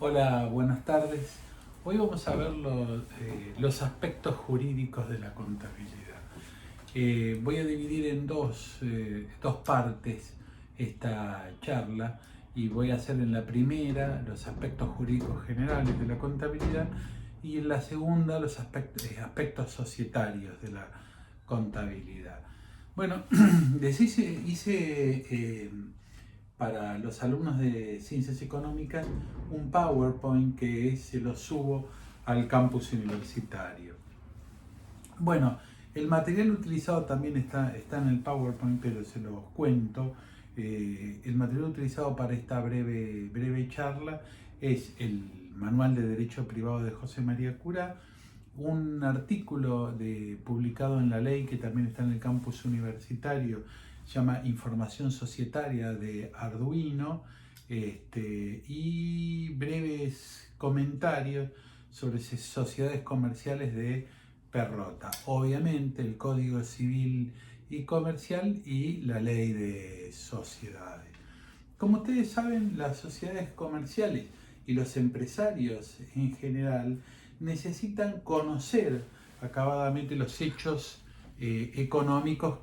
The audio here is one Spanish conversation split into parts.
Hola, buenas tardes. Hoy vamos a ver los aspectos jurídicos de la contabilidad. Voy a dividir en dos partes esta charla y voy a hacer en la primera los aspectos jurídicos generales de la contabilidad y en la segunda los aspectos societarios de la contabilidad. Bueno, hice para los alumnos de Ciencias Económicas un PowerPoint que se lo subo al campus universitario. Bueno, el material utilizado también está en el PowerPoint, pero se los cuento. El material utilizado para esta breve charla es el Manual de Derecho Privado de José María Curá, un artículo publicado en La Ley que también está en el campus universitario, se llama Información Societaria de Arduino, y breves comentarios sobre sociedades comerciales de Perrota. Obviamente el Código Civil y Comercial y la Ley de Sociedades. Como ustedes saben, las sociedades comerciales y los empresarios en general necesitan conocer acabadamente los hechos económicos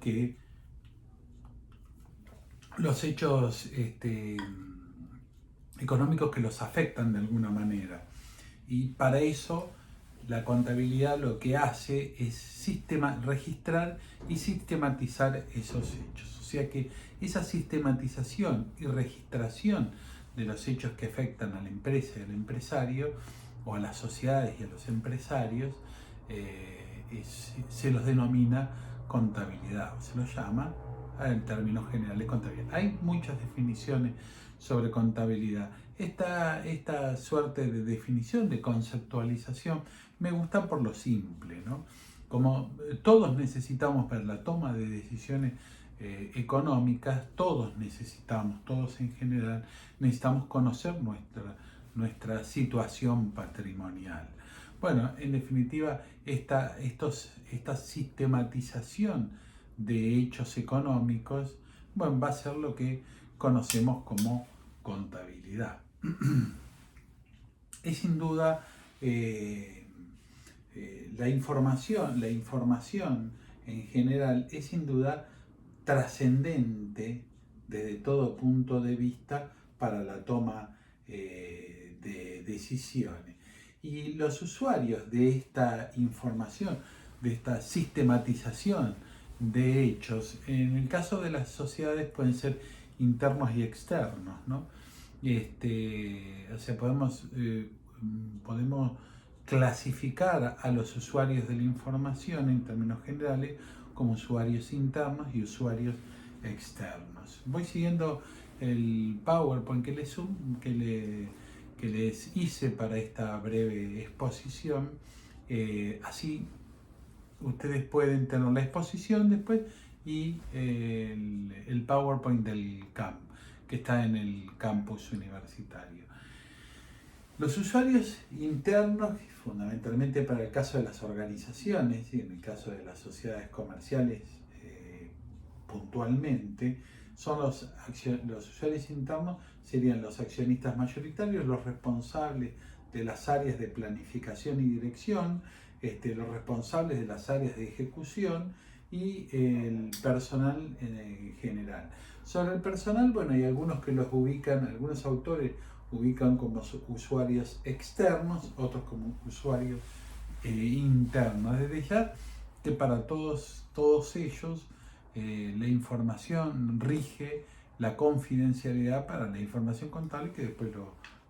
económicos que los afectan de alguna manera. Y para eso la contabilidad lo que hace es registrar y sistematizar esos hechos. O sea que esa sistematización y registración de los hechos que afectan a la empresa y al empresario, o a las sociedades y a los empresarios, se los denomina contabilidad, o se los llama en términos generales contabilidad. Hay muchas definiciones sobre contabilidad. Esta suerte de definición, de conceptualización, me gusta por lo simple, ¿no? Como todos necesitamos para la toma de decisiones económicas, todos en general, necesitamos conocer nuestra situación patrimonial. Bueno, en definitiva, esta sistematización de hechos económicos, bueno, va a ser lo que conocemos como contabilidad. Es sin duda la información en general es sin duda trascendente desde todo punto de vista para la toma de decisiones. Y los usuarios de esta información, de esta sistematización de hechos, en el caso de las sociedades pueden ser internos y externos, ¿no? O sea, podemos clasificar a los usuarios de la información en términos generales como usuarios internos y usuarios externos. Voy siguiendo el PowerPoint que les hice para esta breve exposición. Así ustedes pueden tener la exposición después y el PowerPoint del camp que está en el campus universitario. Los usuarios internos, fundamentalmente para el caso de las organizaciones y en el caso de las sociedades comerciales puntualmente, son los usuarios internos, serían los accionistas mayoritarios, los responsables de las áreas de planificación y dirección, los responsables de las áreas de ejecución y el personal en general. Sobre el personal, bueno, hay algunos que los ubican, algunos autores ubican como usuarios externos, otros como usuarios internos. Desde ya que para todos ellos la información rige la confidencialidad para la información contable, que después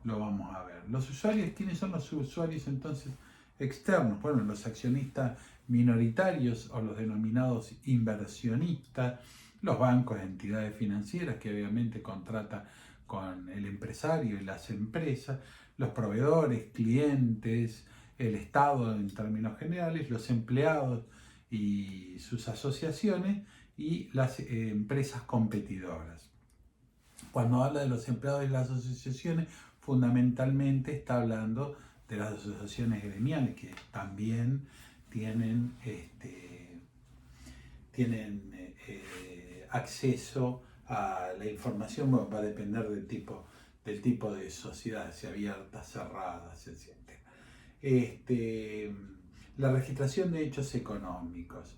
lo vamos a ver. Los usuarios, ¿quiénes son los usuarios entonces externos? Bueno, los accionistas minoritarios o los denominados inversionistas, los bancos, entidades financieras que obviamente contratan con el empresario y las empresas, los proveedores, clientes, el Estado en términos generales, los empleados y sus asociaciones y las empresas competidoras. Cuando habla de los empleados y las asociaciones, fundamentalmente está hablando de las asociaciones gremiales que también tienen acceso a la información. Bueno, va a depender del tipo del tipo de sociedades abiertas, cerradas, etc. La registración de hechos económicos.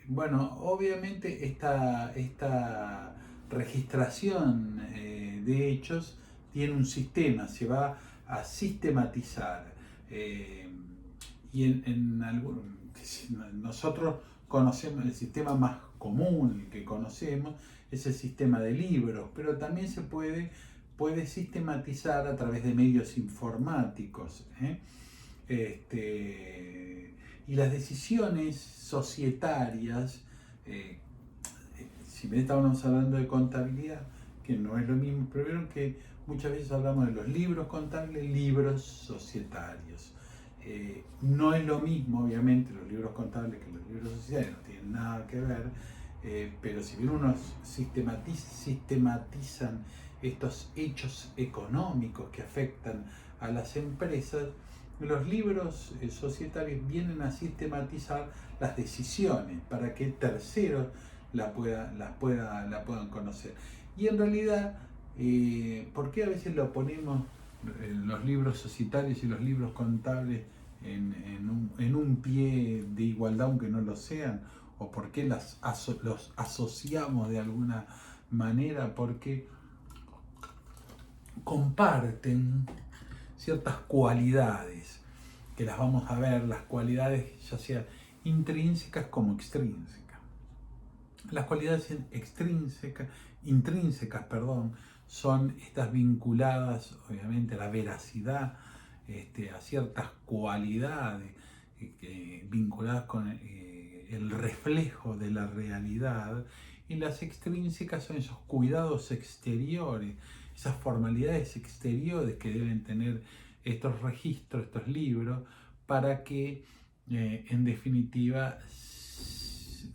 Bueno, obviamente esta registración de hechos tiene un sistema, se va a sistematizar. Y nosotros conocemos el sistema más común, el que conocemos, es el sistema de libros, pero también se puede sistematizar a través de medios informáticos. Y las decisiones societarias, si bien estábamos hablando de contabilidad, que no es lo mismo, pero vieron que muchas veces hablamos de los libros contables, libros societarios. No es lo mismo, obviamente, los libros contables que los libros societarios, no tienen nada que ver, pero si bien unos sistematizan estos hechos económicos que afectan a las empresas, los libros societarios vienen a sistematizar las decisiones para que terceros la puedan conocer. Y en realidad, ¿por qué a veces lo ponemos los libros societarios y los libros contables en un pie de igualdad aunque no lo sean? ¿O por qué los asociamos de alguna manera? Porque comparten ciertas cualidades, que las vamos a ver, las cualidades ya sean intrínsecas como extrínsecas. Las cualidades intrínsecas, son estas vinculadas obviamente a la veracidad, a ciertas cualidades vinculadas con el reflejo de la realidad, y las extrínsecas son esos cuidados exteriores, esas formalidades exteriores que deben tener estos registros, estos libros, para que en definitiva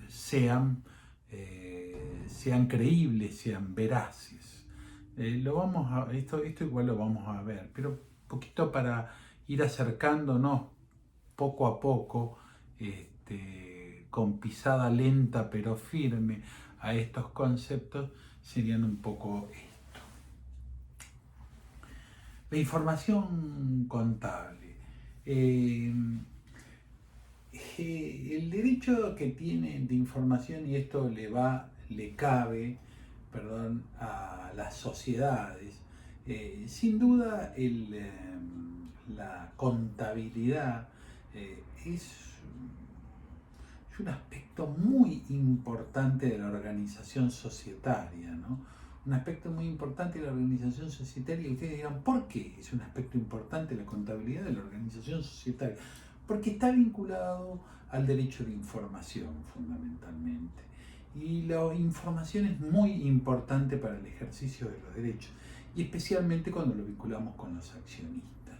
sean creíbles, sean veraces. Esto igual lo vamos a ver, pero un poquito para ir acercándonos poco a poco, con pisada lenta pero firme a estos conceptos, serían un poco esto. La información contable. El derecho que tiene de información, y esto le cabe a las sociedades, sin duda la contabilidad es un aspecto muy importante de la organización societaria, ¿no? Un aspecto muy importante de la organización societaria, y ustedes dirán, ¿por qué es un aspecto importante la contabilidad de la organización societaria? Porque está vinculado al derecho de información, fundamentalmente. Y la información es muy importante para el ejercicio de los derechos, y especialmente cuando lo vinculamos con los accionistas.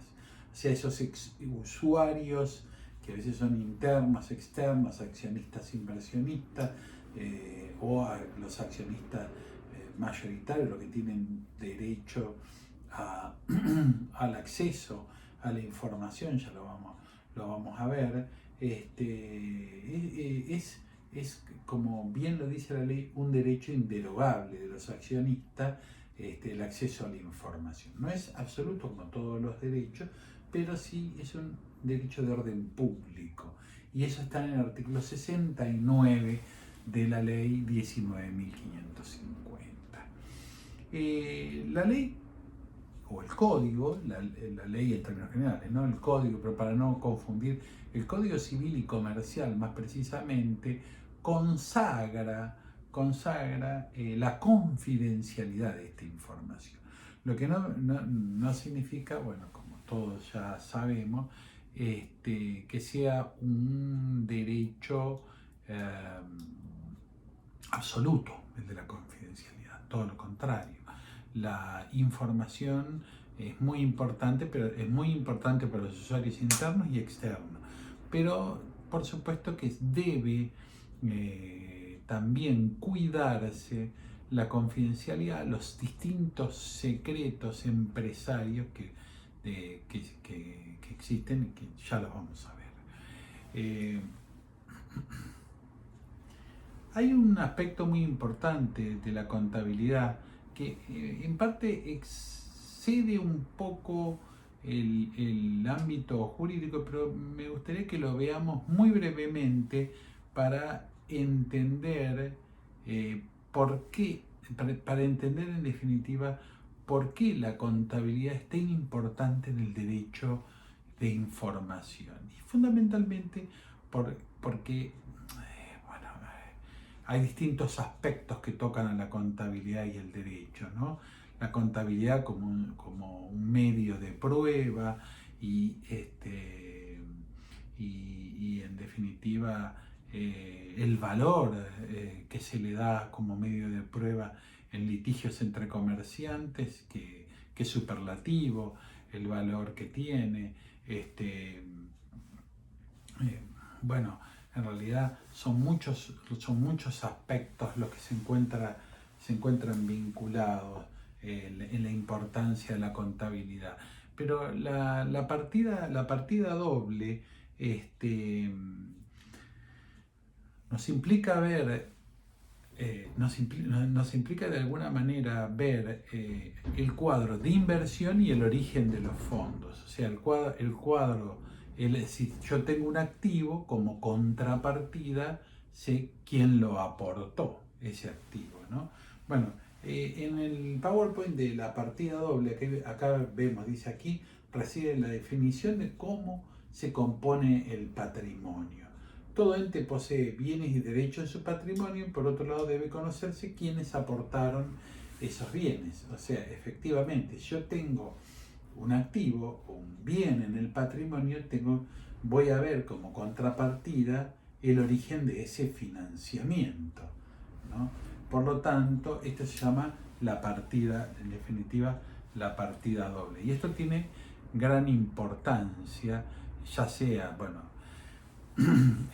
O sea, esos usuarios que a veces son internos, externos, accionistas, inversionistas, o a los accionistas mayoritarios, los que tienen derecho al acceso a la información, ya lo vamos a ver. Es, como bien lo dice la ley, un derecho inderogable de los accionistas, el acceso a la información. No es absoluto como todos los derechos, pero sí es un derecho de orden público, y eso está en el artículo 69 de la ley 19.550. La ley o el código, la ley en términos generales, ¿no? El código, pero para no confundir, el Código Civil y Comercial más precisamente consagra la confidencialidad de esta información. Lo que no significa, bueno, como todos ya sabemos, que sea un derecho absoluto el de la confidencialidad, todo lo contrario. La información es muy importante, pero es muy importante para los usuarios internos y externos. Pero por supuesto que debe también cuidarse la confidencialidad, los distintos secretos empresarios que existen y que ya los vamos a ver. Hay un aspecto muy importante de la contabilidad que en parte excede un poco el ámbito jurídico, pero me gustaría que lo veamos muy brevemente para entender por qué, para entender en definitiva por qué la contabilidad es tan importante en el derecho de información. Y fundamentalmente porque bueno, hay distintos aspectos que tocan a la contabilidad y el derecho, ¿no? La contabilidad como un medio de prueba y en definitiva el valor que se le da como medio de prueba en litigios entre comerciantes, que es superlativo, el valor que tiene. Bueno, en realidad son muchos aspectos los que se encuentran vinculados en la importancia de la contabilidad. Pero la partida doble nos implica ver, nos implica de alguna manera ver el cuadro de inversión y el origen de los fondos. O sea, si yo tengo un activo, como contrapartida, sé quién lo aportó, ese activo, ¿no? Bueno, en el PowerPoint de la partida doble, que acá vemos, dice aquí, reside la definición de cómo se compone el patrimonio. Todo ente posee bienes y derechos en su patrimonio, por otro lado debe conocerse quiénes aportaron esos bienes. O sea, efectivamente, yo tengo un activo o un bien en el patrimonio, voy a ver como contrapartida el origen de ese financiamiento, ¿no? Por lo tanto, esto se llama la partida, en definitiva, la partida doble. Y esto tiene gran importancia, ya sea, bueno,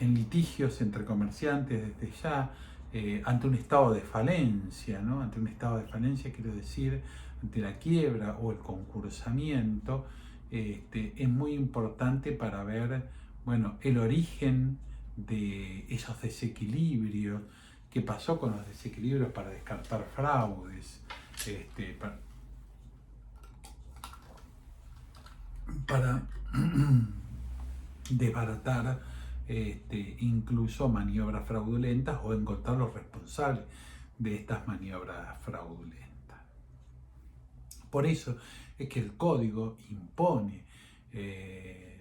en litigios entre comerciantes desde ya, ante un estado de falencia, ¿no? Ante un estado de falencia, quiero decir, ante la quiebra o el concursamiento, es muy importante para ver, bueno, el origen de esos desequilibrios, qué pasó con los desequilibrios para descartar fraudes, para desbaratar incluso maniobras fraudulentas o encontrar los responsables de estas maniobras fraudulentas. Por eso es que el código impone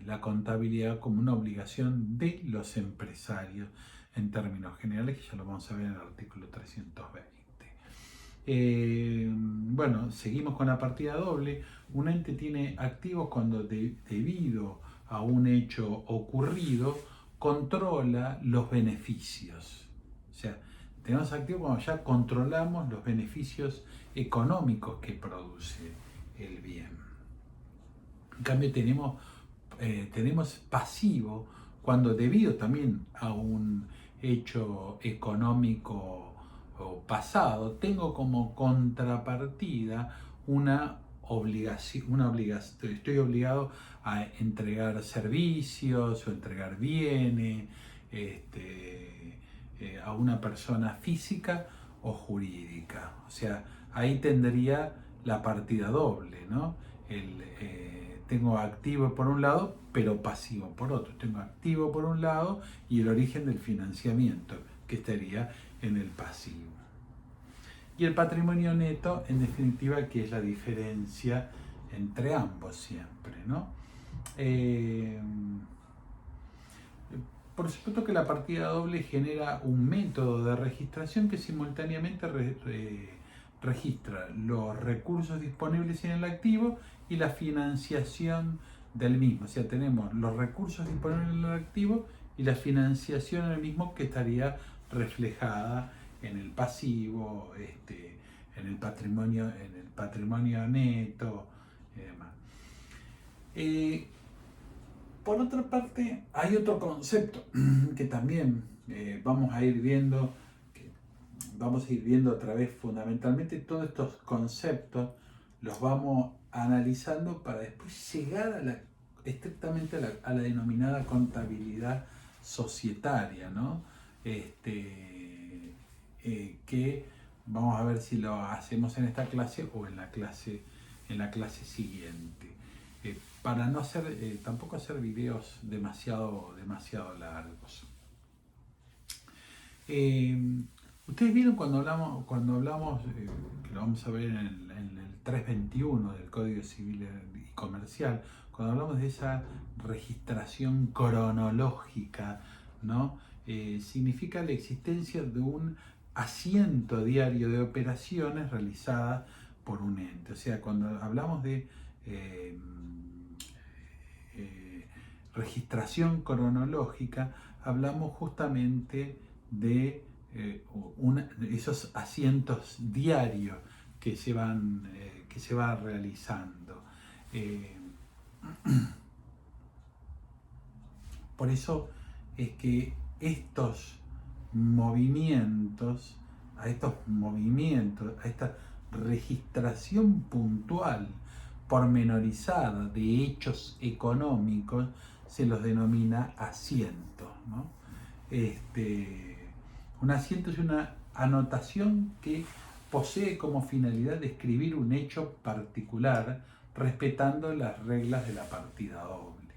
la contabilidad como una obligación de los empresarios en términos generales, que ya lo vamos a ver en el artículo 320. Bueno, seguimos con la partida doble. Un ente tiene activos cuando debido a un hecho ocurrido controla los beneficios. O sea, tenemos activos cuando ya controlamos los beneficios económicos que produce el bien. En cambio tenemos pasivo cuando debido también a un hecho económico pasado, tengo como contrapartida una obligación, estoy obligado a entregar servicios o entregar bienes a una persona física o jurídica. O sea, ahí tendría la partida doble, ¿no? Tengo activo por un lado, pero pasivo por otro. Tengo activo por un lado y el origen del financiamiento, que estaría en el pasivo. Y el patrimonio neto, en definitiva, que es la diferencia entre ambos siempre, ¿no? Por supuesto que la partida doble genera un método de registración que simultáneamente registra los recursos disponibles en el activo y la financiación del mismo. O sea, tenemos los recursos disponibles en el activo y la financiación en el mismo, que estaría reflejada en el pasivo, en el patrimonio neto y demás. Por otra parte, hay otro concepto que también vamos a ir viendo otra vez. Fundamentalmente todos estos conceptos los vamos analizando para después llegar estrictamente a la denominada contabilidad societaria, ¿no? Que vamos a ver si lo hacemos en esta clase o en la clase en la clase siguiente, para no hacer, tampoco hacer videos demasiado largos. Ustedes vieron cuando hablamos que lo vamos a ver en el 321 del Código Civil y Comercial, cuando hablamos de esa registración cronológica, ¿no? Significa la existencia de un asiento diario de operaciones realizadas por un ente. O sea, cuando hablamos de registración cronológica, hablamos justamente de esos asientos diarios que se van realizando. Por eso es que a estos movimientos, a esta registración puntual, pormenorizada de hechos económicos, se los denomina asientos, ¿no? Un asiento es una anotación que posee como finalidad describir un hecho particular respetando las reglas de la partida doble.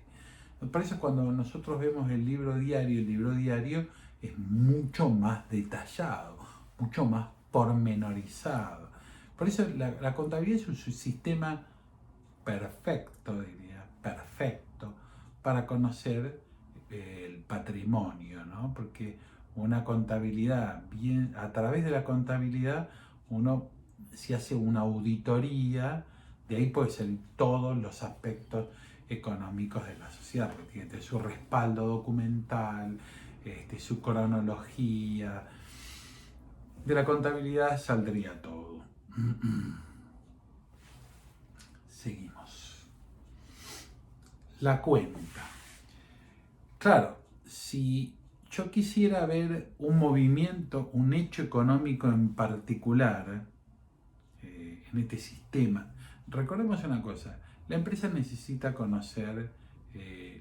Por eso cuando nosotros vemos el libro diario es mucho más detallado, mucho más pormenorizado. Por eso la contabilidad es un sistema perfecto, perfecto, para conocer el patrimonio, ¿no? Porque una contabilidad, a través de la contabilidad, uno se hace una auditoría, de ahí puede salir todos los aspectos económicos de la sociedad, porque entre su respaldo documental, su cronología, de la contabilidad saldría todo. Seguimos. La cuenta. Claro, si yo quisiera ver un movimiento, un hecho económico en particular, en este sistema, recordemos una cosa, la empresa necesita conocer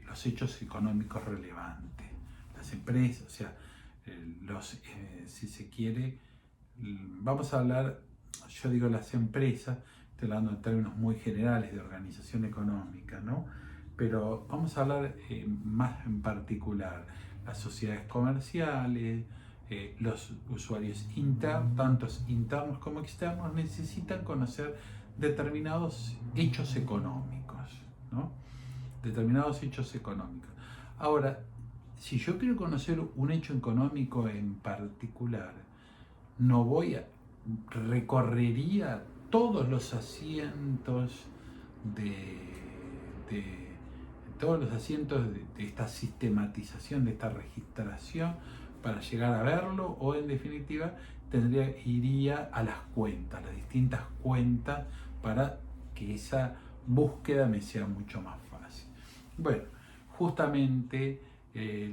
los hechos económicos relevantes. Las empresas, o sea, si se quiere, vamos a hablar, yo digo las empresas, estoy hablando en términos muy generales de organización económica, ¿no? Pero vamos a hablar más en particular, las sociedades comerciales, los usuarios tantos internos como externos, necesitan conocer determinados hechos económicos, ¿no? Determinados hechos económicos. Ahora, si yo quiero conocer un hecho económico en particular, no recorrería todos los asientos de esta sistematización, de esta registración para llegar a verlo, o en definitiva iría a las cuentas, las distintas cuentas, para que esa búsqueda me sea mucho más fácil. Bueno, justamente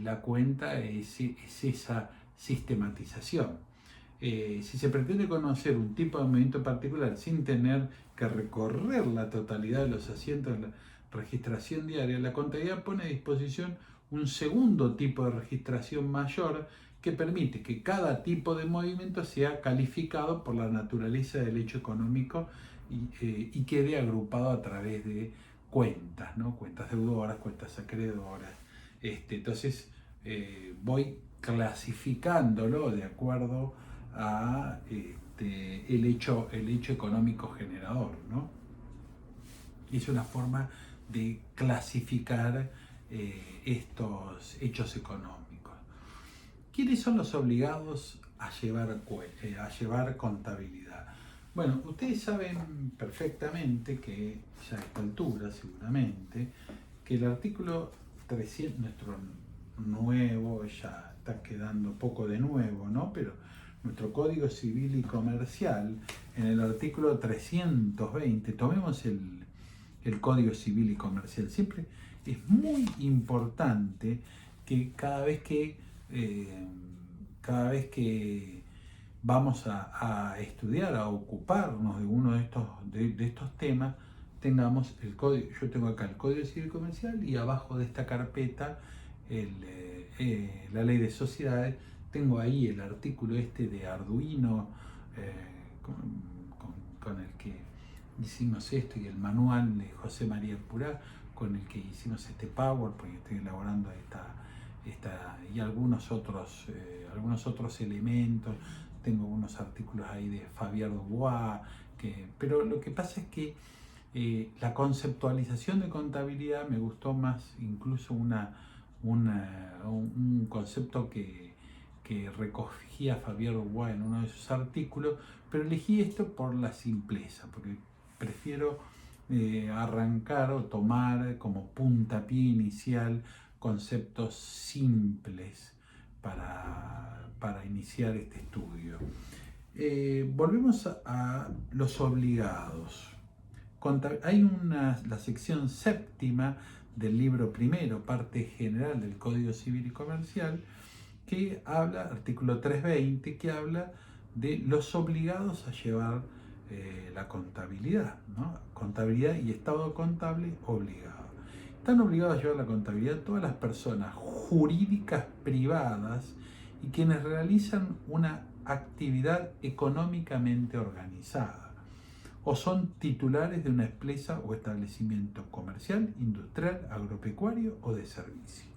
la cuenta es esa sistematización. Si se pretende conocer un tipo de movimiento particular sin tener que recorrer la totalidad de los asientos de la registración diaria, la contabilidad pone a disposición un segundo tipo de registración mayor que permite que cada tipo de movimiento sea calificado por la naturaleza del hecho económico y quede agrupado a través de cuentas, ¿no? Cuentas deudoras, cuentas acreedoras. Entonces voy clasificándolo de acuerdo a el hecho económico generador, ¿no? Es una forma de clasificar estos hechos económicos. ¿Quiénes son los obligados a llevar contabilidad? Bueno, ustedes saben perfectamente que, ya a esta altura seguramente, que el artículo 300, nuestro nuevo, ya está quedando poco de nuevo, ¿no? Pero nuestro Código Civil y Comercial, en el artículo 320, tomemos el Código Civil y Comercial, siempre es muy importante que cada vez que vamos a estudiar, a ocuparnos de uno de estos temas, tengamos el código. Yo tengo acá el Código Civil y Comercial y abajo de esta carpeta la Ley de Sociedades. Tengo ahí el artículo de Arduino con el que hicimos esto, y el manual de José María Purá con el que hicimos este PowerPoint, estoy elaborando y algunos otros elementos. Tengo unos artículos ahí de Fabián Dubois, pero lo que pasa es que la conceptualización de contabilidad me gustó más, incluso un concepto que recogía Fabián Dubois en uno de sus artículos, pero elegí esto por la simpleza, porque prefiero arrancar o tomar como puntapié inicial conceptos simples para iniciar este estudio. Volvemos a los obligados. Hay la sección séptima del libro primero, parte general del Código Civil y Comercial, que habla, artículo 320, que habla de los obligados a llevar la contabilidad, ¿no? Contabilidad y estado contable obligado. Están obligados a llevar la contabilidad todas las personas jurídicas privadas y quienes realizan una actividad económicamente organizada o son titulares de una empresa o establecimiento comercial, industrial, agropecuario o de servicio.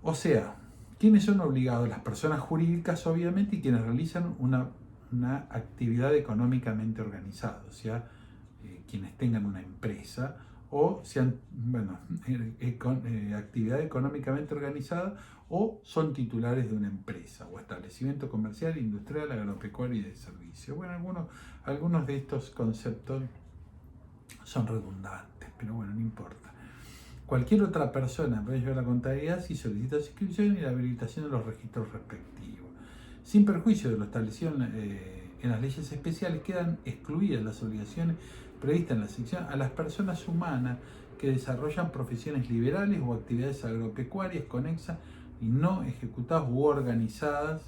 O sea, ¿quiénes son obligados? Las personas jurídicas, obviamente, y quienes realizan una actividad económicamente organizada, o sea, quienes tengan una empresa o sean, actividad económicamente organizada o son titulares de una empresa o establecimiento comercial, industrial, agropecuario y de servicio. Bueno, algunos de estos conceptos son redundantes, pero bueno, no importa. Cualquier otra persona puede llevar la contabilidad si solicita su inscripción y la habilitación de los registros respectivos. Sin perjuicio de lo establecido en las leyes especiales, quedan excluidas las obligaciones previstas en la sección a las personas humanas que desarrollan profesiones liberales o actividades agropecuarias conexas y no ejecutadas u organizadas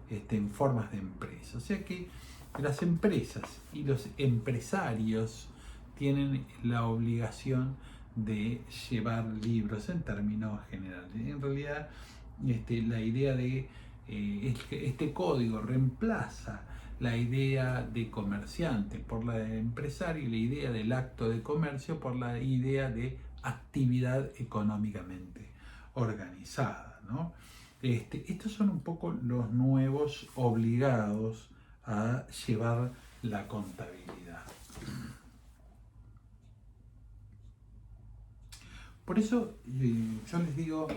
en formas de empresa. O sea que las empresas y los empresarios tienen la obligación de llevar libros en términos generales. En realidad, la idea de este código reemplaza la idea de comerciante por la de empresario y la idea del acto de comercio por la idea de actividad económicamente organizada, ¿no? Estos son un poco los nuevos obligados a llevar la contabilidad. Por eso yo les digo,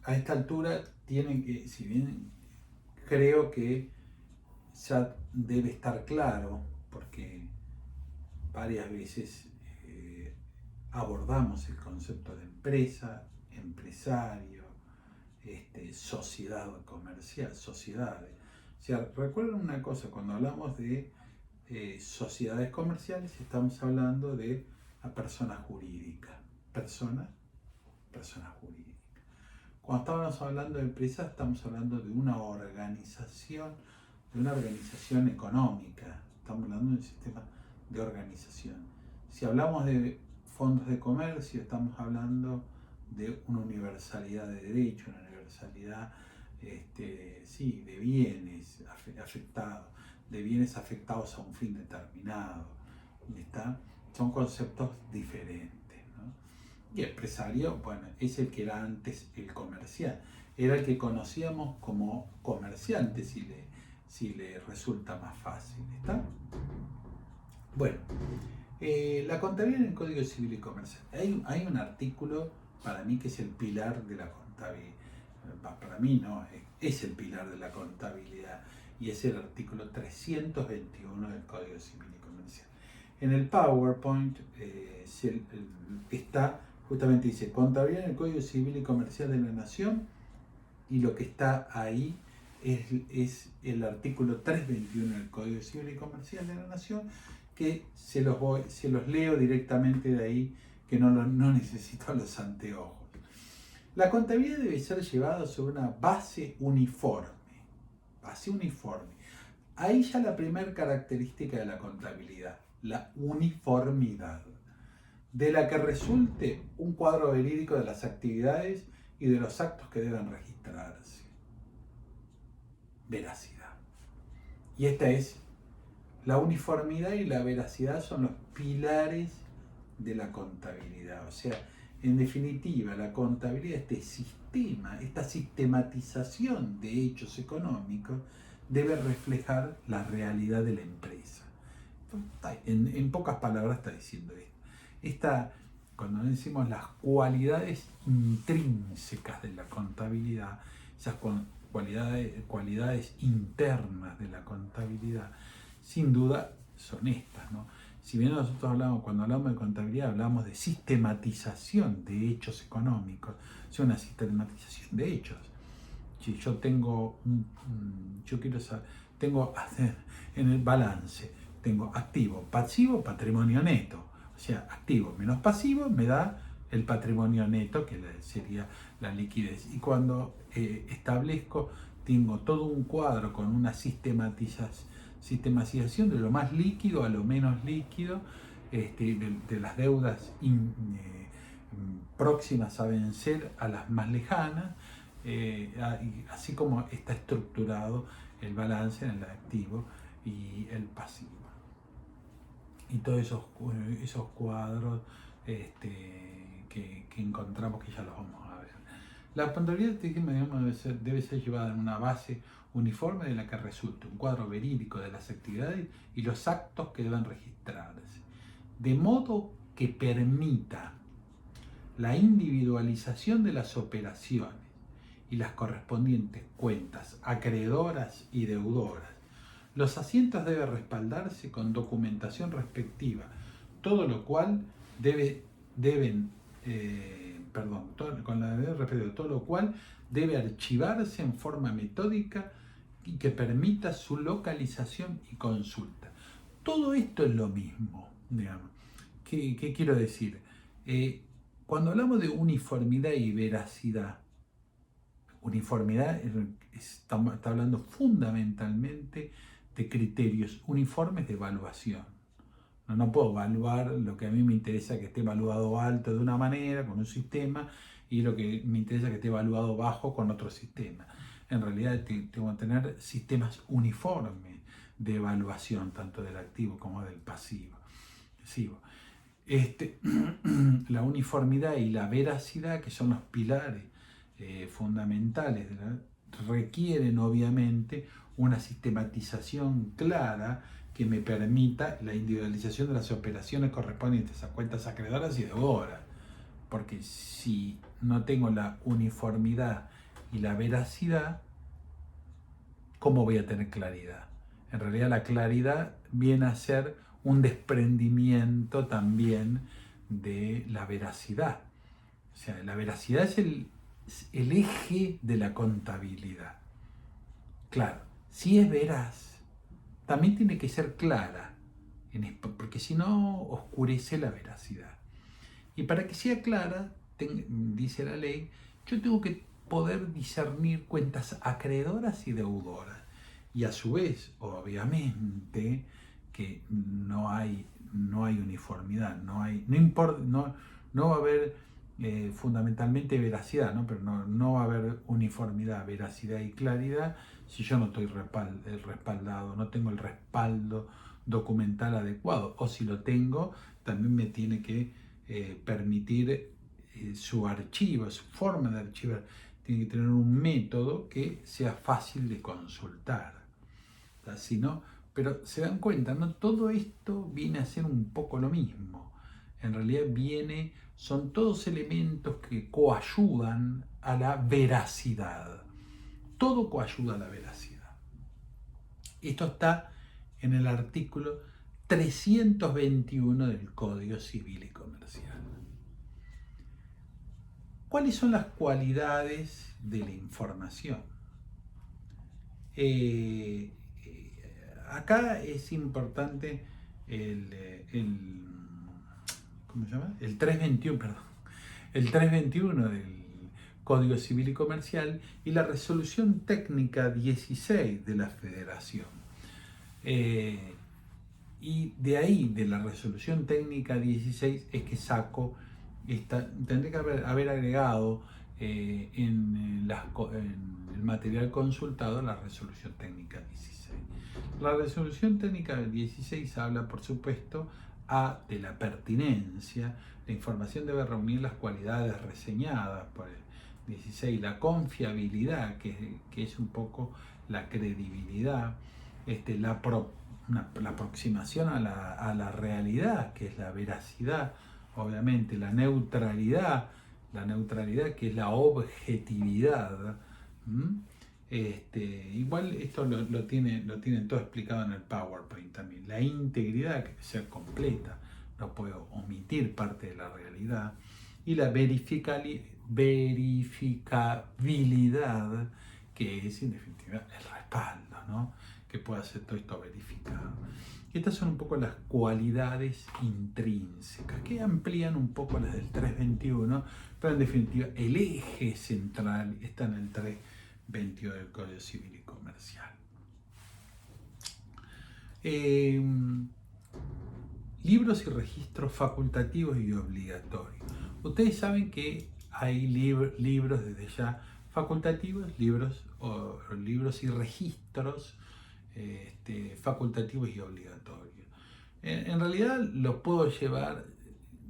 a esta altura tienen que, si bien creo que ya debe estar claro, porque varias veces abordamos el concepto de empresa, empresario, sociedad comercial, sociedades. O sea, recuerden una cosa, cuando hablamos de sociedades comerciales estamos hablando de la persona jurídica, persona jurídica. Cuando estamos hablando de empresas estamos hablando de una organización económica, estamos hablando de un sistema de organización. Si hablamos de fondos de comercio, estamos hablando de una universalidad de derechos, una universalidad de bienes afectados, de bienes afectados a un fin determinado. Son conceptos diferentes, ¿no? Y empresario, bueno, es el que era antes el comercial, era el que conocíamos como comerciante, si le resulta más fácil, ¿está? Bueno, la contabilidad en el Código Civil y Comercial. Hay un artículo para mí que es el pilar de la contabilidad. Para mí no, es el pilar de la contabilidad y es el artículo 321 del Código Civil y Comercial. En el PowerPoint está, justamente dice, contabilidad en el Código Civil y Comercial de la Nación, y lo que está ahí es el artículo 321 del Código Civil y Comercial de la Nación, que se los leo directamente de ahí, que no necesito los anteojos. La contabilidad debe ser llevada sobre una base uniforme. Ahí ya la primera característica de la contabilidad, la uniformidad, de la que resulte un cuadro verídico de las actividades y de los actos que deben registrarse. Veracidad. Y esta es La uniformidad y la veracidad son los pilares de la contabilidad. O sea, en definitiva, la contabilidad, este sistema, esta sistematización de hechos económicos, debe reflejar la realidad de la empresa. En pocas palabras está diciendo esto. Cuando decimos las cualidades intrínsecas de la contabilidad, esas cualidades internas de la contabilidad, sin duda son estas, ¿no? Si bien nosotros cuando hablamos de contabilidad, hablamos de sistematización de hechos económicos, es una sistematización de hechos. Si yo tengo tengo en el balance, tengo activo, pasivo, patrimonio neto. O sea, activo menos pasivo me da el patrimonio neto, que sería la liquidez. Y cuando tengo todo un cuadro con una sistematización de lo más líquido a lo menos líquido, de las deudas próximas a vencer a las más lejanas, así como está estructurado el balance en el activo y el pasivo. Y todos esos cuadros que encontramos, que ya los vamos a ver. La contabilidad debe ser llevada en una base uniforme de la que resulte un cuadro verídico de las actividades y los actos que deben registrarse, de modo que permita la individualización de las operaciones y las correspondientes cuentas acreedoras y deudoras. Los asientos deben respaldarse con documentación respectiva, todo lo cual debe archivarse en forma metódica y que permita su localización y consulta. Todo esto es lo mismo, digamos. ¿Qué quiero decir? Cuando hablamos de uniformidad y veracidad, uniformidad está hablando fundamentalmente de criterios uniformes de evaluación. No puedo evaluar lo que a mí me interesa que esté evaluado alto de una manera, con un sistema, y lo que me interesa que esté evaluado bajo con otro sistema. En realidad tengo que tener sistemas uniformes de evaluación, tanto del activo como del pasivo. La uniformidad y la veracidad, que son los pilares fundamentales, requieren obviamente una sistematización clara que me permita la individualización de las operaciones correspondientes a cuentas acreedoras y deudoras. Porque si no tengo la uniformidad y la veracidad, ¿cómo voy a tener claridad? En realidad la claridad viene a ser un desprendimiento también de la veracidad. O sea, la veracidad es el eje de la contabilidad. Claro, si es veraz, también tiene que ser clara, porque si no oscurece la veracidad. Y para que sea clara, dice la ley, yo tengo que poder discernir cuentas acreedoras y deudoras. Y a su vez, obviamente, que no hay uniformidad, no va a haber fundamentalmente veracidad, ¿no? Pero no va a haber uniformidad, veracidad y claridad si yo no estoy respaldado, no tengo el respaldo documental adecuado, o si lo tengo, también me tiene que permitir su archivo, su forma de archivar, tiene que tener un método que sea fácil de consultar. ¿Sí, no? Pero se dan cuenta, ¿no? Todo esto viene a ser un poco lo mismo. En realidad son todos elementos que coayudan a la veracidad. Todo coayuda a la veracidad. Esto está en el artículo 321 del Código Civil y Comercial. ¿Cuáles son las cualidades de la información? Acá es importante ¿cómo se llama? El 321 del Código Civil y Comercial y la resolución técnica 16 de la Federación. Y de ahí, de la resolución técnica 16, es que saco tendré que haber agregado en el material consultado la resolución técnica 16. La resolución técnica 16 habla, por supuesto, de la pertinencia. La información debe reunir las cualidades reseñadas por el 16, la confiabilidad, que es un poco la credibilidad, la aproximación a la realidad, que es la veracidad, obviamente, la neutralidad, que es la objetividad. Igual esto lo tienen todo explicado en el PowerPoint también. La integridad, que debe ser completa, no puedo omitir parte de la realidad. Y la verificabilidad, que es en definitiva el respaldo, ¿no? Que pueda ser todo esto verificado. Estas son un poco las cualidades intrínsecas, que amplían un poco las del 321, pero en definitiva el eje central está en el 321 del Código Civil y Comercial. Libros y registros facultativos y obligatorios. Ustedes saben que hay libros desde ya facultativos, libros y registros facultativos y obligatorios. En realidad los puedo llevar,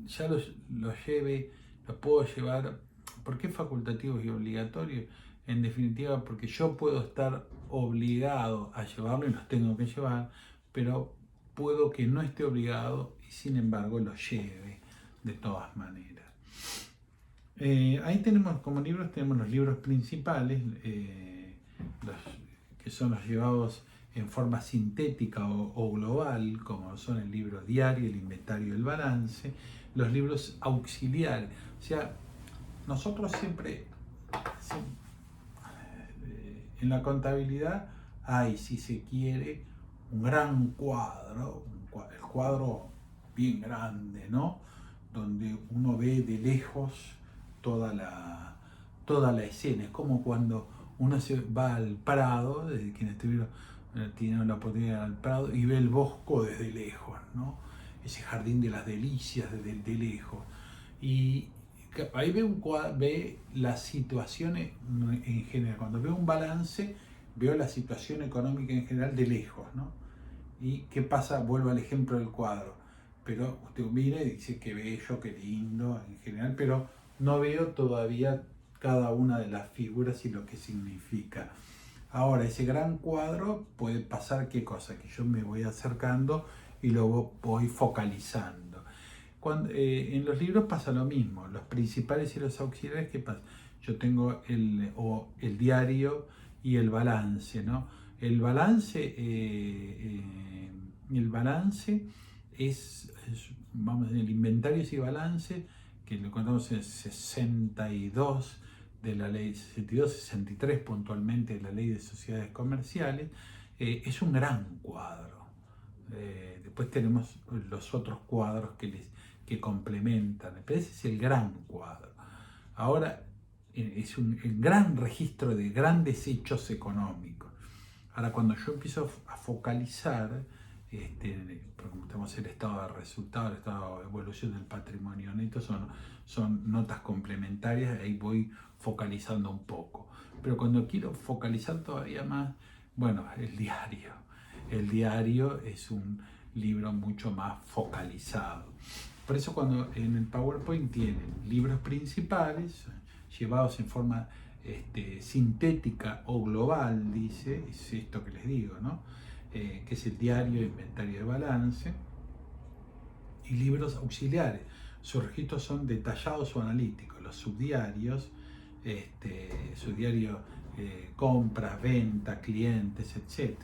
ya los puedo llevar. ¿Por qué facultativos y obligatorios? En definitiva, porque yo puedo estar obligado a llevarlo y los tengo que llevar, pero puedo que no esté obligado y sin embargo lo lleve de todas maneras. Ahí tenemos como libros, tenemos los libros principales, que son los llevados en forma sintética o global, como son el libro diario, el inventario y el balance, los libros auxiliares. O sea, nosotros siempre en la contabilidad hay, si se quiere, un gran cuadro, el cuadro bien grande, ¿no? Donde uno ve de lejos toda la escena. Es como cuando uno se va al Prado, desde quienes tienen la oportunidad al Prado, y ve el bosco desde lejos, ¿no? Ese jardín de las delicias de lejos. Y ahí ve las situaciones en general. Cuando veo un balance, veo la situación económica en general de lejos, ¿no? ¿Y qué pasa? Vuelvo al ejemplo del cuadro. Pero usted mira y dice qué bello, qué lindo en general, pero no veo todavía cada una de las figuras y lo que significa. Ahora, ese gran cuadro puede pasar qué cosa, que yo me voy acercando y lo voy focalizando. En los libros pasa lo mismo, los principales y los auxiliares, ¿qué pasa? Yo tengo el diario y el balance, ¿no? El balance es, vamos, el inventario y balance, que lo contamos en 62 de la ley 63 puntualmente de la ley de sociedades comerciales, es un gran cuadro. Después tenemos los otros cuadros que complementan, pero ese es el gran cuadro. Ahora es un gran registro de grandes hechos económicos. Ahora, cuando yo empiezo a focalizar, tenemos el estado de resultado, el estado de evolución del patrimonio neto, son notas complementarias, ahí voy focalizando un poco. Pero cuando quiero focalizar todavía más, bueno, el diario es un libro mucho más focalizado. Por eso cuando en el PowerPoint tienen libros principales, llevados en forma sintética o global, dice, es esto que les digo, ¿no? Que es el diario, inventario de balance, y libros auxiliares. Sus registros son detallados o analíticos. Los subdiarios, subdiario compras, ventas, clientes, etc.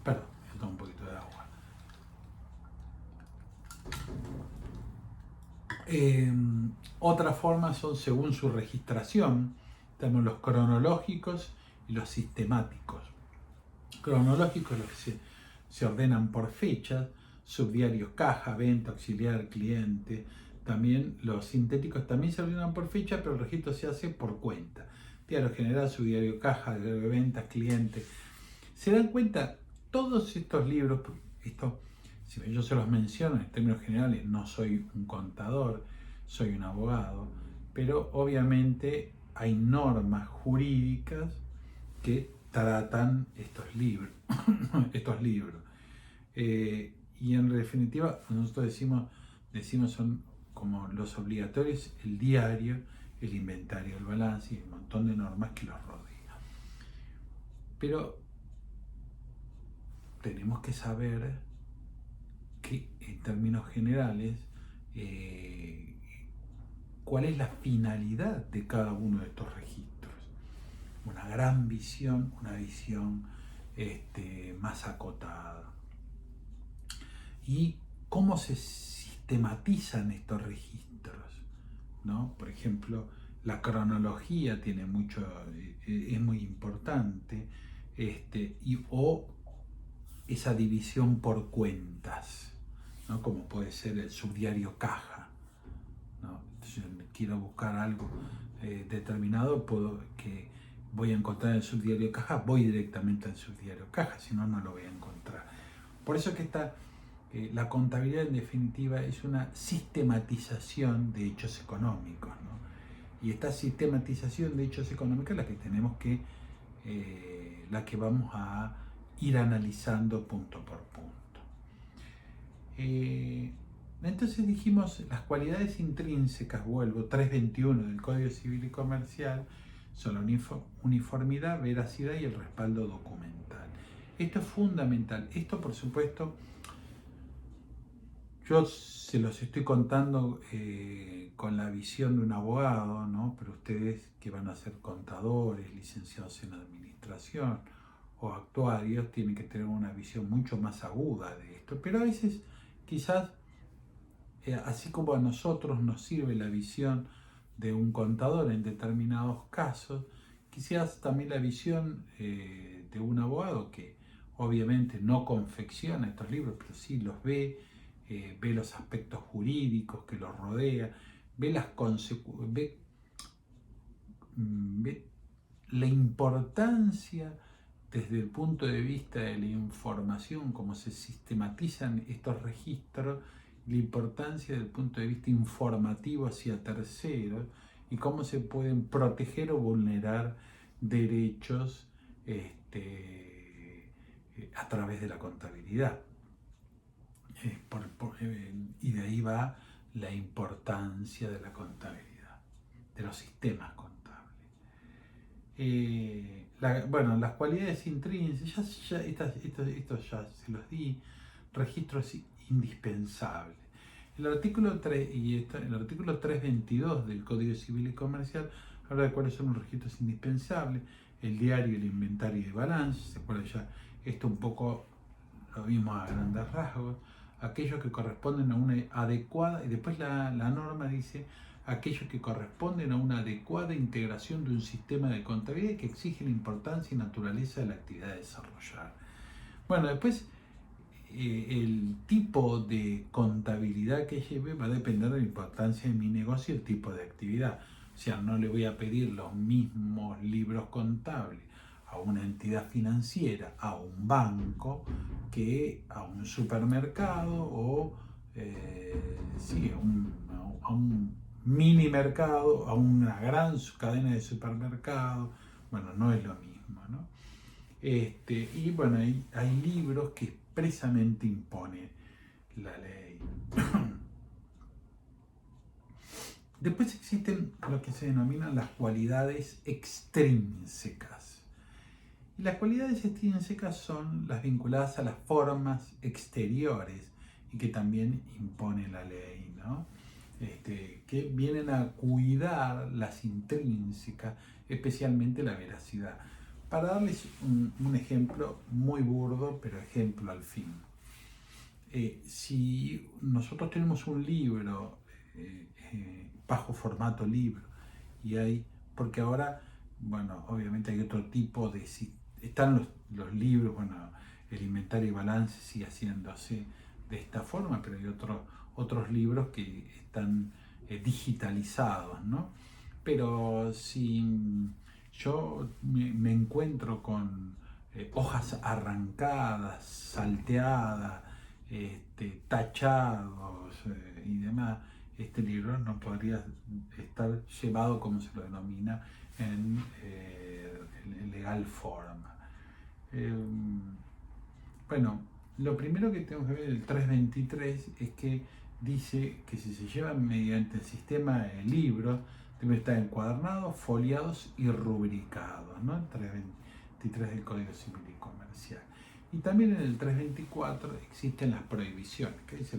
Perdón, me tomo un poquito de agua. Otra forma son según su registración. Tenemos los cronológicos y los sistemáticos. Cronológicos, los que se ordenan por fechas, subdiarios caja, venta, auxiliar, cliente. También los sintéticos también se ordenan por fecha, pero el registro se hace por cuenta. Diario general, subdiario caja, diario de ventas, cliente. ¿Se dan cuenta? Todos estos libros, yo se los menciono en términos generales, no soy un contador, soy un abogado, pero obviamente hay normas jurídicas que tratan estos libros. estos libros. Y en definitiva, nosotros decimos son como los obligatorios, el diario, el inventario, el balance y un montón de normas que los rodean. Pero tenemos que saber que en términos generales, cuál es la finalidad de cada uno de estos registros. Una gran visión, una visión más acotada. Y cómo se sistematizan estos registros, ¿no? Por ejemplo, la cronología tiene mucho, es muy importante, o esa división por cuentas, ¿no? Como puede ser el subdiario caja, ¿no? Entonces, quiero buscar algo determinado, que voy a encontrar en el subdiario caja, voy directamente al subdiario caja, si no, no lo voy a encontrar. Por eso que la contabilidad en definitiva es una sistematización de hechos económicos, ¿no? Y esta sistematización de hechos económicos es la que tenemos la que vamos a ir analizando punto por punto. Entonces dijimos, las cualidades intrínsecas, vuelvo, 321 del Código Civil y Comercial, son la uniformidad, veracidad y el respaldo documental. Esto es fundamental. Esto, por supuesto, yo se los estoy contando con la visión de un abogado, ¿no? Pero ustedes que van a ser contadores, licenciados en administración o actuarios, tienen que tener una visión mucho más aguda de esto. Pero a veces, quizás, así como a nosotros nos sirve la visión de un contador en determinados casos, quizás también la visión de un abogado que obviamente no confecciona estos libros, pero sí los ve, ve los aspectos jurídicos que los rodea, ve la importancia desde el punto de vista de la información, cómo se sistematizan estos registros, la importancia desde el punto de vista informativo hacia terceros y cómo se pueden proteger o vulnerar derechos a través de la contabilidad. Y de ahí va la importancia de la contabilidad, de los sistemas contables. Las cualidades intrínsecas, esto ya se los di, registros indispensables. El artículo 322 del Código Civil y Comercial habla de cuáles son los registros indispensables, el diario, el inventario y el balance. ¿Se acuerdan ya? Esto un poco lo vimos a grandes rasgos. Aquellos que corresponden a una adecuada, y después la norma dice aquellos que corresponden a una adecuada integración de un sistema de contabilidad que exige la importancia y naturaleza de la actividad a desarrollar. Bueno, después el tipo de contabilidad que lleve va a depender de la importancia de mi negocio y el tipo de actividad. O sea, no le voy a pedir los mismos libros contables a una entidad financiera, a un banco, que a un supermercado o a un mini mercado, a una gran cadena de supermercados. Bueno, no es lo mismo, ¿no? Y bueno, hay libros que expresamente imponen la ley. Después existen lo que se denominan las cualidades extrínsecas. Y las cualidades extrínsecas son las vinculadas a las formas exteriores y que también impone la ley, ¿no? Que vienen a cuidar las intrínsecas, especialmente la veracidad. Para darles un ejemplo muy burdo, pero ejemplo al fin. Si nosotros tenemos un libro bajo formato libro porque ahora, bueno, obviamente hay otro tipo de... Están los libros, bueno, el inventario y balance sigue haciéndose de esta forma, pero hay otros libros que están digitalizados, ¿no? Pero si yo me encuentro con hojas arrancadas, salteadas, tachados y demás, este libro no podría estar llevado, como se lo denomina, en legal forma. Bueno, lo primero que tenemos que ver del 323 es que dice que si se llevan mediante el sistema de libros, deben estar encuadernados, foliados y rubricados, ¿no? El 323 del Código Civil y Comercial. Y también en el 324 existen las prohibiciones, que se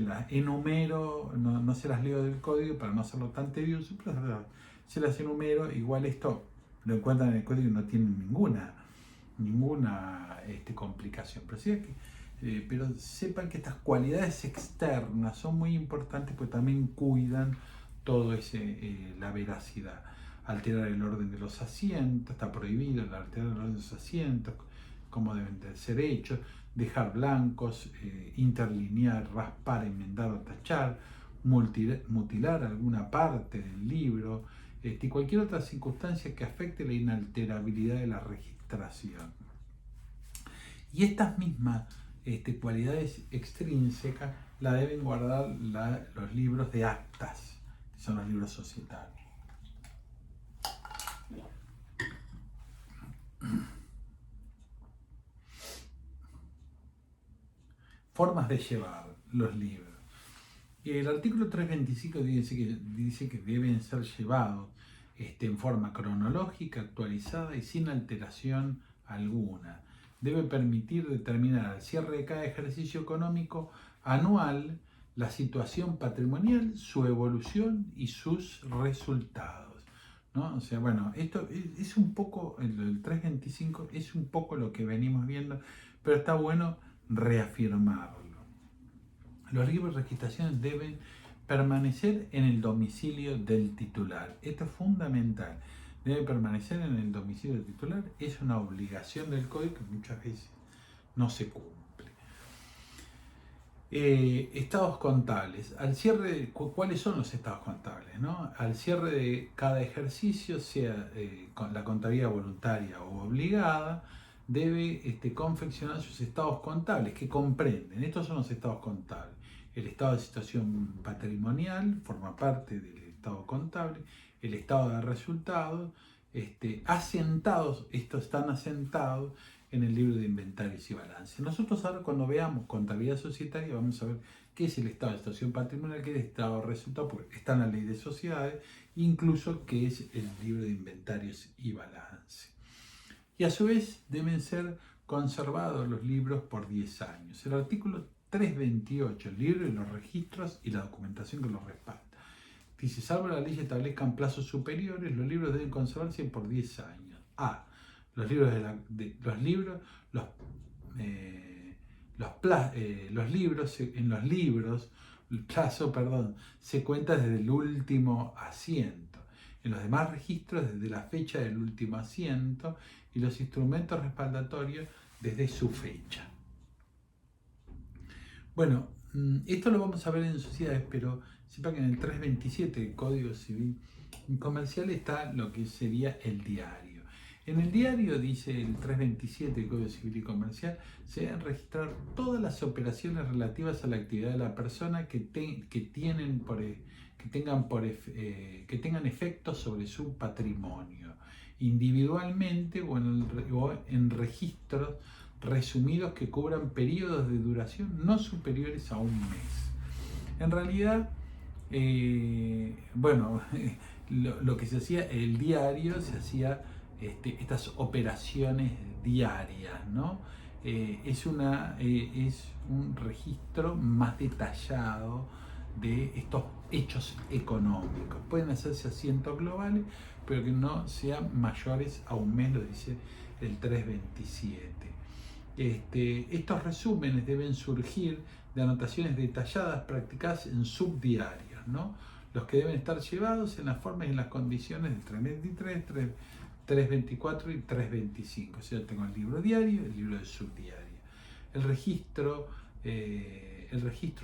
las enumero, no se las leo del código para no hacerlo tan tedioso, pero se las enumero. Igual esto lo encuentran en el código y no tienen ninguna complicación. Pero sepan que estas cualidades externas son muy importantes porque también cuidan todo la veracidad. Alterar el orden de los asientos, está prohibido alterar el orden de los asientos, cómo deben de ser hechos, dejar blancos, interlinear, raspar, enmendar o tachar, mutilar alguna parte del libro, y cualquier otra circunstancia que afecte la inalterabilidad de la registración. Y estas mismas cualidades extrínsecas la deben guardar los libros de actas, que son los libros societarios. Formas de llevar los libros. Y el artículo 325 dice que deben ser llevados en forma cronológica, actualizada y sin alteración alguna. Debe permitir determinar al cierre de cada ejercicio económico anual la situación patrimonial, su evolución y sus resultados, ¿no? O sea, bueno, esto es un poco, el 325 es un poco lo que venimos viendo, pero está bueno reafirmarlo. Los libros de registración deben permanecer en el domicilio del titular. Esto es fundamental. Debe permanecer en el domicilio del titular. Es una obligación del código que muchas veces no se cumple. Estados contables. Al cierre, ¿cuáles son los estados contables, no? Al cierre de cada ejercicio, sea con la contabilidad voluntaria o obligada, debe confeccionar sus estados contables, que comprenden. Estos son los estados contables. El estado de situación patrimonial forma parte del estado contable, el estado de resultados, asentados, estos están asentados en el libro de inventarios y balance. Nosotros ahora cuando veamos contabilidad societaria vamos a ver qué es el estado de situación patrimonial, qué es el estado de resultados, porque está en la ley de sociedades, incluso qué es el libro de inventarios y balance. Y a su vez deben ser conservados los libros por 10 años. El artículo 328, el libro y los registros y la documentación que los respalda. Dice, salvo la ley establezcan plazos superiores, los libros deben conservarse por 10 años. A. Los libros en los libros, el plazo, se cuenta desde el último asiento. En los demás registros desde la fecha del último asiento y los instrumentos respaldatorios desde su fecha. Bueno, esto lo vamos a ver en sociedades, pero sepa que en el 327 del Código Civil y Comercial está lo que sería el diario. En el diario, dice el 327 del Código Civil y Comercial, se deben registrar todas las operaciones relativas a la actividad de la persona que tengan efectos sobre su patrimonio, individualmente o en registros resumidos que cubran periodos de duración no superiores a un mes. En realidad, lo que se hacía, el diario, se hacía estas operaciones diarias, ¿no? Es un registro más detallado de estos hechos económicos. Pueden hacerse asientos globales, pero que no sean mayores a un mes, lo dice el 327. Estos resúmenes deben surgir de anotaciones detalladas practicadas en subdiarios, ¿no? Los que deben estar llevados en las formas y en las condiciones del 323, 324 y 325. O sea, tengo el libro diario y el libro de subdiario. El registro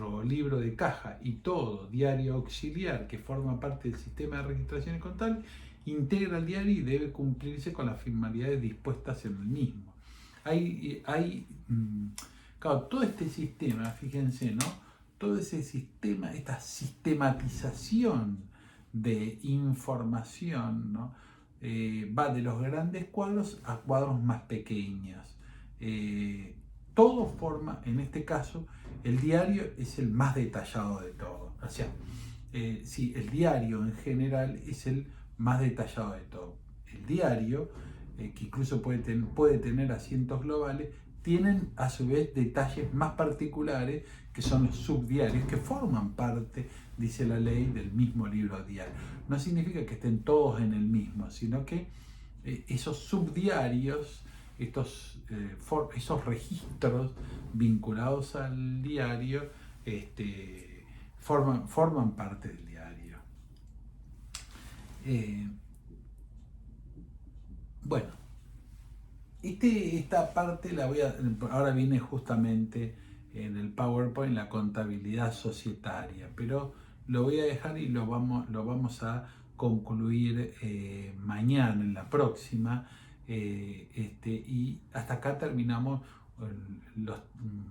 o libro de caja y todo diario auxiliar que forma parte del sistema de registración contable integra el diario y debe cumplirse con las formalidades dispuestas en el mismo. Hay Claro, todo este sistema, fíjense, ¿no? Todo ese sistema, esta sistematización de información, ¿no? Va de los grandes cuadros a cuadros más pequeños. Todo forma, en este caso, el diario es el más detallado de todo. O sea, sí, el diario en general es el más detallado de todo. El diario, que incluso puede tener asientos globales, tienen a su vez detalles más particulares que son los subdiarios, que forman parte, dice la ley, del mismo libro diario. No significa que estén todos en el mismo, sino que esos subdiarios, esos registros vinculados al diario, forman parte del diario. Bueno, esta parte ahora viene justamente en el PowerPoint, la contabilidad societaria, pero lo voy a dejar y lo vamos a concluir mañana, en la próxima, y hasta acá terminamos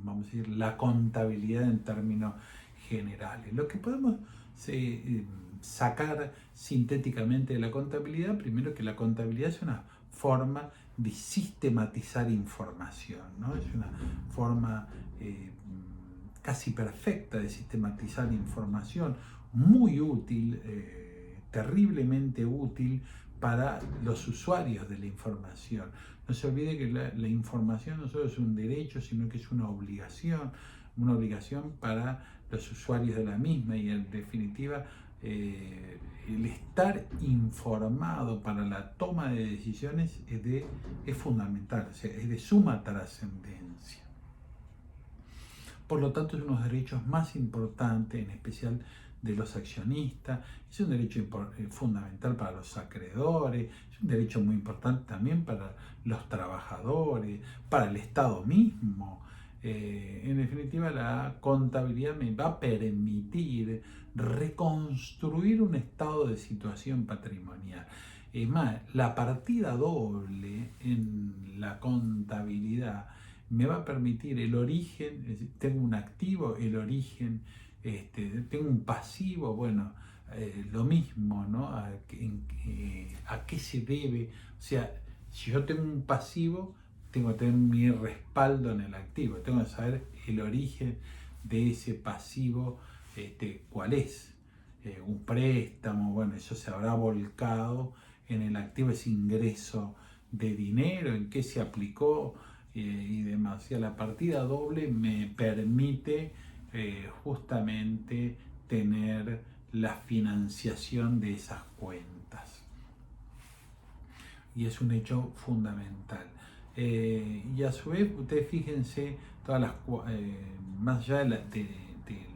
vamos a decir, la contabilidad en términos generales. Lo que podemos sacar sintéticamente de la contabilidad, primero que la contabilidad es una forma de sistematizar información, ¿no? Es una forma casi perfecta de sistematizar información, muy útil, terriblemente útil para los usuarios de la información. No se olvide que la información no solo es un derecho, sino que es una obligación para los usuarios de la misma, y en definitiva el estar informado para la toma de decisiones es fundamental, o sea, es de suma trascendencia. Por lo tanto, es uno de los derechos más importantes, en especial de los accionistas, es un derecho fundamental para los acreedores, es un derecho muy importante también para los trabajadores, para el Estado mismo. En definitiva, la contabilidad me va a permitir reconstruir un estado de situación patrimonial. Es más, la partida doble en la contabilidad me va a permitir el origen, es decir, tengo un activo, el origen, tengo un pasivo, bueno, lo mismo, ¿no? ¿A qué se debe? O sea, si yo tengo un pasivo, tengo que tener mi respaldo en el activo, tengo que saber el origen de ese pasivo, cuál es. Un préstamo, bueno, eso se habrá volcado en el activo, ese ingreso de dinero, en qué se aplicó y demás. O sea, la partida doble me permite justamente tener la financiación de esas cuentas. Y es un hecho fundamental. Y a su vez, ustedes fíjense, más allá de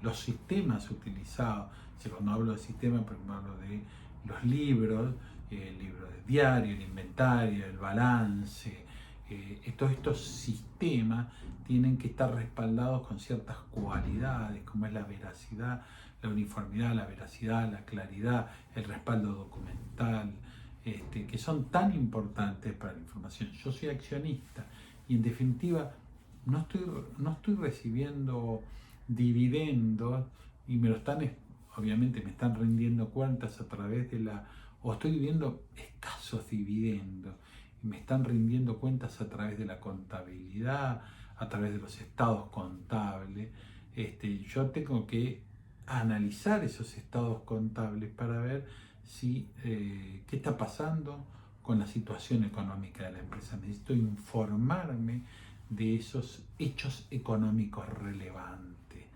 los sistemas utilizados, o sea, cuando hablo de sistemas, por ejemplo, hablo de los libros, el libro de diario, el inventario, el balance, todos estos sistemas tienen que estar respaldados con ciertas cualidades, como es la veracidad, la uniformidad, la veracidad, la claridad, el respaldo documental, que son tan importantes para la información. Yo soy accionista y en definitiva no estoy recibiendo dividendos y obviamente me están rindiendo cuentas a través o estoy viendo escasos dividendos y me están rindiendo cuentas a través de la contabilidad, a través de los estados contables. Yo tengo que analizar esos estados contables para ver qué está pasando con la situación económica de la empresa. Necesito informarme de esos hechos económicos relevantes.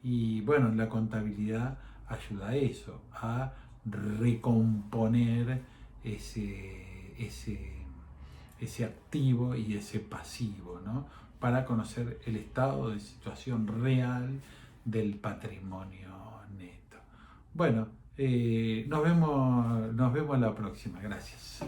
Y bueno, la contabilidad ayuda a eso, a recomponer ese activo y ese pasivo, ¿no? Para conocer el estado de situación real del patrimonio neto. Bueno, nos vemos la próxima. Gracias.